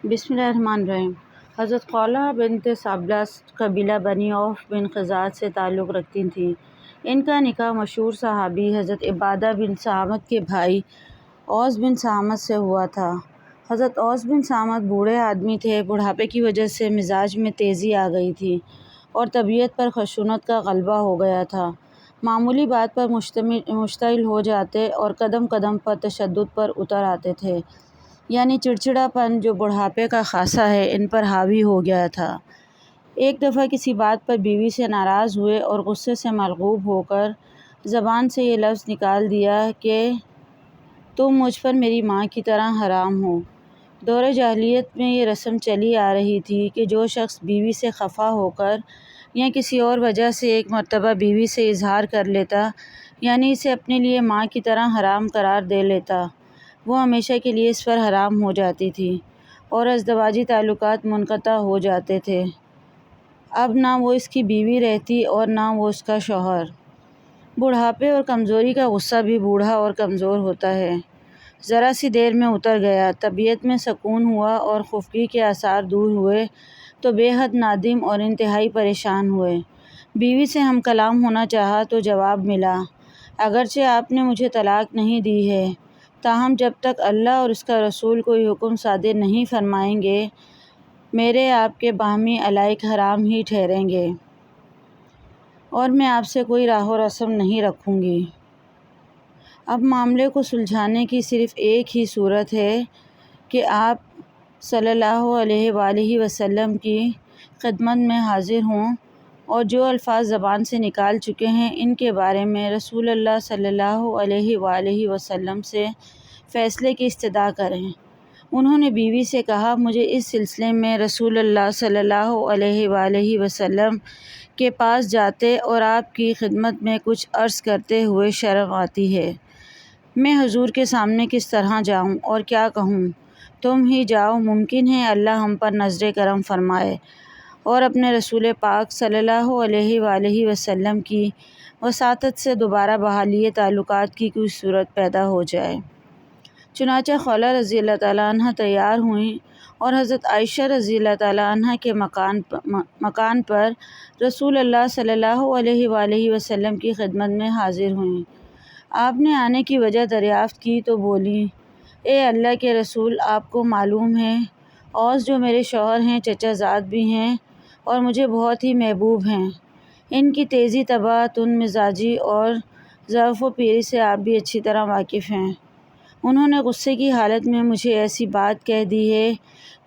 بسم اللہ الرحمن الرحیم۔ حضرت خولہ بنت ثعلبہ قبیلہ بنی عوف بن خزاعۃ سے تعلق رکھتی تھیں۔ ان کا نکاح مشہور صحابی حضرت عبادہ بن صامت کے بھائی اوس بن صامت سے ہوا تھا۔ حضرت اوس بن صامت بوڑھے آدمی تھے۔ بڑھاپے کی وجہ سے مزاج میں تیزی آ گئی تھی اور طبیعت پر خشونت کا غلبہ ہو گیا تھا۔ معمولی بات پر مشتعل ہو جاتے اور قدم قدم پر تشدد پر اتر آتے تھے، یعنی چڑچڑا پن جو بڑھاپے کا خاصہ ہے ان پر حاوی ہو گیا تھا۔ ایک دفعہ کسی بات پر بیوی سے ناراض ہوئے اور غصے سے مغلوب ہو کر زبان سے یہ لفظ نکال دیا کہ تم مجھ پر میری ماں کی طرح حرام ہو۔ دور جاہلیت میں یہ رسم چلی آ رہی تھی کہ جو شخص بیوی سے خفا ہو کر یا کسی اور وجہ سے ایک مرتبہ بیوی سے اظہار کر لیتا، یعنی اسے اپنے لیے ماں کی طرح حرام قرار دے لیتا، وہ ہمیشہ کے لیے اس پر حرام ہو جاتی تھی اور ازدواجی تعلقات منقطع ہو جاتے تھے۔ اب نہ وہ اس کی بیوی رہتی اور نہ وہ اس کا شوہر۔ بڑھاپے اور کمزوری کا غصہ بھی بوڑھا اور کمزور ہوتا ہے۔ ذرا سی دیر میں اتر گیا، طبیعت میں سکون ہوا اور خفگی کے آثار دور ہوئے تو بے حد نادم اور انتہائی پریشان ہوئے۔ بیوی سے ہم کلام ہونا چاہا تو جواب ملا، اگرچہ آپ نے مجھے طلاق نہیں دی ہے، تاہم جب تک اللہ اور اس کا رسول کوئی حکم صادر نہیں فرمائیں گے، میرے آپ کے باہمی علائق حرام ہی ٹھہریں گے اور میں آپ سے کوئی راہ و رسم نہیں رکھوں گی۔ اب معاملے کو سلجھانے کی صرف ایک ہی صورت ہے کہ آپ صلی اللہ علیہ وآلہ وسلم کی خدمت میں حاضر ہوں اور جو الفاظ زبان سے نکال چکے ہیں ان کے بارے میں رسول اللہ صلی اللہ علیہ وآلہ وسلم سے فیصلے کی استدعا کریں۔ انہوں نے بیوی سے کہا، مجھے اس سلسلے میں رسول اللہ صلی اللہ علیہ وآلہ وسلم کے پاس جاتے اور آپ کی خدمت میں کچھ عرض کرتے ہوئے شرم آتی ہے۔ میں حضور کے سامنے کس طرح جاؤں اور کیا کہوں؟ تم ہی جاؤ، ممکن ہے اللہ ہم پر نظر کرم فرمائے اور اپنے رسول پاک صلی اللہ علیہ وآلہ وسلم کی وساطت سے دوبارہ بحالی تعلقات کی کوئی صورت پیدا ہو جائے۔ چنانچہ خولہ رضی اللہ تعالیٰ عنہ تیار ہوئیں اور حضرت عائشہ رضی اللہ تعالیٰ عنہ کے مکان پر رسول اللہ صلی اللہ علیہ وآلہ وسلم کی خدمت میں حاضر ہوئیں۔ آپ نے آنے کی وجہ دریافت کی تو بولیں، اے اللہ کے رسول، آپ کو معلوم ہے اوس جو میرے شوہر ہیں چچا زاد بھی ہیں اور مجھے بہت ہی محبوب ہیں۔ ان کی تیزی طبع، تند مزاجی اور ضعف و پیری سے آپ بھی اچھی طرح واقف ہیں۔ انہوں نے غصے کی حالت میں مجھے ایسی بات کہہ دی ہے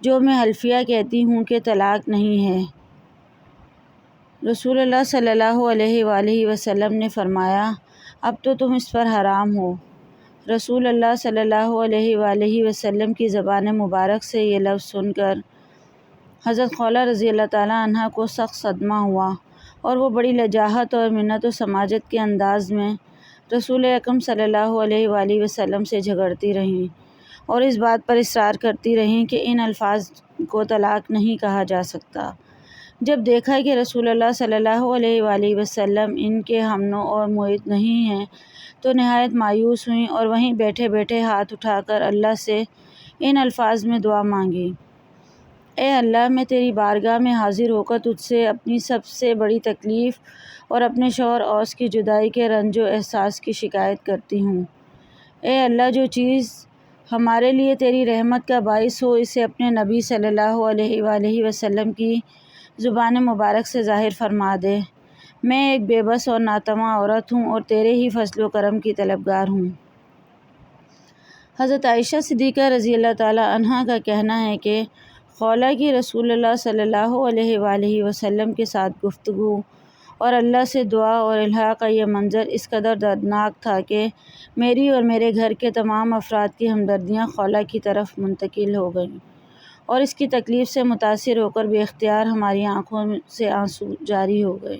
جو میں حلفیہ کہتی ہوں کہ طلاق نہیں ہے۔ رسول اللہ صلی اللہ علیہ وآلہ وسلم نے فرمایا، اب تو تم اس پر حرام ہو۔ رسول اللہ صلی اللہ علیہ وآلہ وسلم کی زبان مبارک سے یہ لفظ سن کر حضرت خولہ رضی اللہ تعالیٰ عنہ کو سخت صدمہ ہوا اور وہ بڑی لجاجت اور منت و سماجت کے انداز میں رسول اکرم صلی اللہ علیہ وآلہ وسلم سے جھگڑتی رہیں اور اس بات پر اصرار کرتی رہیں کہ ان الفاظ کو طلاق نہیں کہا جا سکتا۔ جب دیکھا کہ رسول اللہ صلی اللہ علیہ وآلہ وسلم ان کے ہم نو اور معید نہیں ہیں تو نہایت مایوس ہوئیں اور وہیں بیٹھے بیٹھے ہاتھ اٹھا کر اللہ سے ان الفاظ میں دعا مانگی، اے اللہ، میں تیری بارگاہ میں حاضر ہو کر تجھ سے اپنی سب سے بڑی تکلیف اور اپنے شوہر اوس کی جدائی کے رنج و احساس کی شکایت کرتی ہوں۔ اے اللہ، جو چیز ہمارے لیے تیری رحمت کا باعث ہو اسے اپنے نبی صلی اللہ علیہ وآلہ وسلم کی زبان مبارک سے ظاہر فرما دے۔ میں ایک بے بس اور ناتواں عورت ہوں اور تیرے ہی فضل و کرم کی طلبگار ہوں۔ حضرت عائشہ صدیقہ رضی اللہ تعالیٰ عنہ کا کہنا ہے کہ خولہ کی رسول اللہ صلی اللہ علیہ وآلہ وسلم کے ساتھ گفتگو اور اللہ سے دعا اور الہا کا یہ منظر اس قدر دردناک تھا کہ میری اور میرے گھر کے تمام افراد کی ہمدردیاں خولہ کی طرف منتقل ہو گئیں اور اس کی تکلیف سے متاثر ہو کر بے اختیار ہماری آنکھوں سے آنسو جاری ہو گئے۔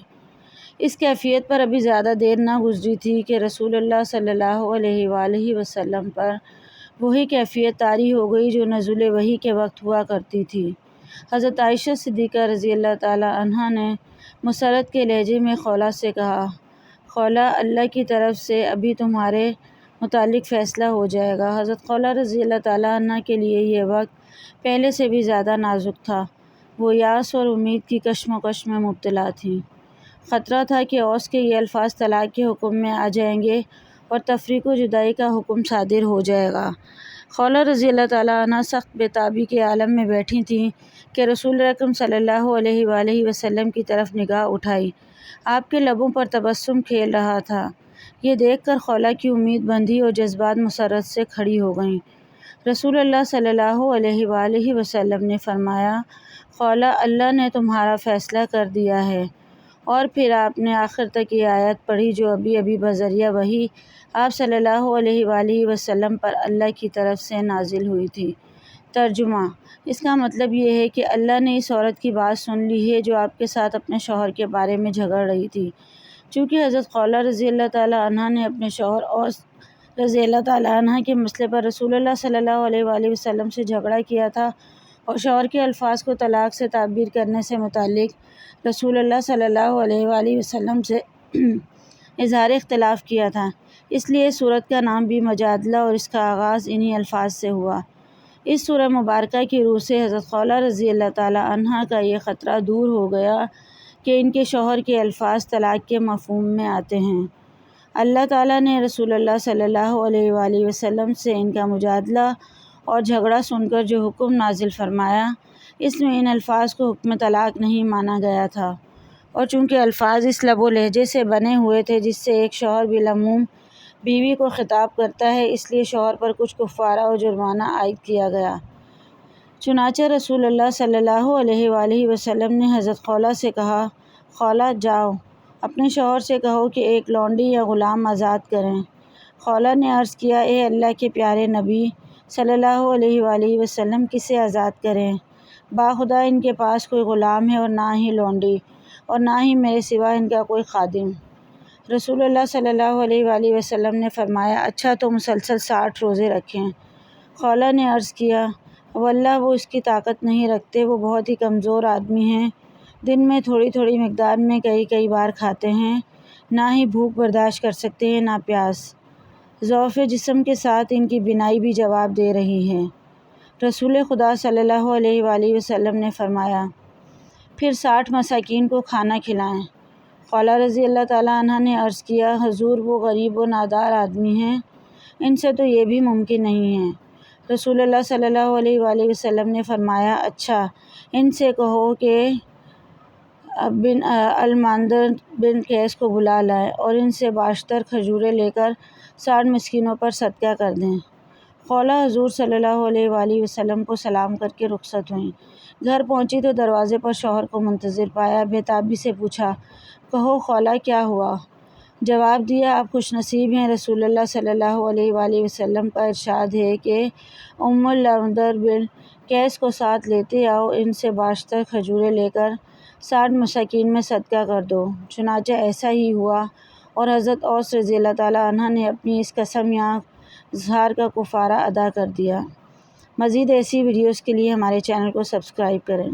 اس کیفیت پر ابھی زیادہ دیر نہ گزری تھی کہ رسول اللہ صلی اللہ علیہ وآلہ وسلم پر وہی کیفیت طاری ہو گئی جو نزول وحی کے وقت ہوا کرتی تھی۔ حضرت عائشہ صدیقہ رضی اللہ تعالیٰ عنہ نے مسرت کے لہجے میں خولہ سے کہا، خولہ، اللہ کی طرف سے ابھی تمہارے متعلق فیصلہ ہو جائے گا۔ حضرت خولہ رضی اللہ تعالیٰ عنہ کے لیے یہ وقت پہلے سے بھی زیادہ نازک تھا۔ وہ یاس اور امید کی کشمکش میں مبتلا تھیں۔ خطرہ تھا کہ اوس کے یہ الفاظ طلاق کے حکم میں آ جائیں گے اور تفریق و جدائی کا حکم صادر ہو جائے گا۔ خولہ رضی اللہ تعالیٰ عنہ سخت بے تابی کے عالم میں بیٹھی تھیں کہ رسول اکرم صلی اللہ علیہ وآلہ وسلم کی طرف نگاہ اٹھائی۔ آپ کے لبوں پر تبسم کھیل رہا تھا۔ یہ دیکھ کر خولہ کی امید بندھی اور جذبات مسرت سے کھڑی ہو گئیں۔ رسول اللہ صلی اللہ علیہ وآلہ وسلم نے فرمایا، خولہ، اللہ نے تمہارا فیصلہ کر دیا ہے۔ اور پھر آپ نے آخر تک یہ آیت پڑھی جو ابھی بذریعہ وحی آپ صلی اللہ علیہ وآلہ وسلم پر اللہ کی طرف سے نازل ہوئی تھی۔ ترجمہ: اس کا مطلب یہ ہے کہ اللہ نے اس عورت کی بات سن لی ہے جو آپ کے ساتھ اپنے شوہر کے بارے میں جھگڑ رہی تھی۔ چونکہ حضرت خولہ رضی اللہ تعالیٰ عنہ نے اپنے شوہر اوس رضی اللہ تعالیٰ عنہ کے مسئلے پر رسول اللہ صلی اللہ علیہ وآلہ وسلم سے جھگڑا کیا تھا اور شوہر کے الفاظ کو طلاق سے تعبیر کرنے سے متعلق رسول اللہ صلی اللہ علیہ وآلہ وسلم سے اظہار اختلاف کیا تھا، اس لیے اس سورت کا نام بھی مجادلہ اور اس کا آغاز انہی الفاظ سے ہوا۔ اس سورہ مبارکہ کی روح سے حضرت خولہ رضی اللہ تعالیٰ عنہ کا یہ خطرہ دور ہو گیا کہ ان کے شوہر کے الفاظ طلاق کے مفہوم میں آتے ہیں۔ اللہ تعالیٰ نے رسول اللہ صلی اللہ علیہ وآلہ وسلم سے ان کا مجادلہ اور جھگڑا سن کر جو حکم نازل فرمایا، اس میں ان الفاظ کو حکم طلاق نہیں مانا گیا تھا، اور چونکہ الفاظ اس لب و لہجے سے بنے ہوئے تھے جس سے ایک شوہر بالعموم بیوی کو خطاب کرتا ہے، اس لیے شوہر پر کچھ کفارہ و جرمانہ عائد کیا گیا۔ چنانچہ رسول اللہ صلی اللہ علیہ وآلہ وسلم نے حضرت خولہ سے کہا، خولہ، جاؤ اپنے شوہر سے کہو کہ ایک لونڈی یا غلام آزاد کریں۔ خولہ نے عرض کیا، اے اللہ کے پیارے نبی صلی اللہ علیہ وآلہ وسلم، کسے آزاد کریں؟ باخدا ان کے پاس کوئی غلام ہے اور نہ ہی لونڈی، اور نہ ہی میرے سوا ان کا کوئی خادم۔ رسول اللہ صلی اللہ علیہ وآلہ وسلم نے فرمایا، اچھا تو مسلسل 60 روزے رکھیں۔ خولہ نے عرض کیا، واللہ وہ اس کی طاقت نہیں رکھتے، وہ بہت ہی کمزور آدمی ہیں، دن میں تھوڑی تھوڑی مقدار میں کئی بار کھاتے ہیں، نہ ہی بھوک برداشت کر سکتے ہیں نہ پیاس، ضعف جسم کے ساتھ ان کی بینائی بھی جواب دے رہی ہے۔ رسول خدا صلی اللہ علیہ وآلہ وسلم نے فرمایا، پھر 60 مساکین کو کھانا کھلائیں۔ خولہ رضی اللہ تعالیٰ عنہ نے عرض کیا، حضور وہ غریب و نادار آدمی ہیں، ان سے تو یہ بھی ممکن نہیں ہے۔ رسول اللہ صلی اللہ علیہ وآلہ وسلم نے فرمایا، اچھا ان سے کہو کہ الماندر بن قیس کو بلا لائیں اور ان سے باشتر کھجوریں لے کر 60 مسکینوں پر صدقہ کر دیں۔ خولہ حضور صلی اللہ علیہ وآلہ وسلم کو سلام کر کے رخصت ہوئیں۔ گھر پہنچی تو دروازے پر شوہر کو منتظر پایا، بے تابی سے پوچھا، کہو خولہ، کیا ہوا؟ جواب دیا، آپ خوش نصیب ہیں، رسول اللہ صلی اللہ علیہ وآلہ وسلم کا ارشاد ہے کہ الماندر بن قیس کو ساتھ لیتے آؤ، ان سے باشتر کھجوریں لے کر 60 مساکین میں صدقہ کر دو۔ چنانچہ ایسا ہی ہوا، اور حضرت اوس رضی اللہ تعالیٰ عنہ نے اپنی اس قسم یا اظہار کا کفارہ ادا کر دیا۔ مزید ایسی ویڈیوز کے لیے ہمارے چینل کو سبسکرائب کریں۔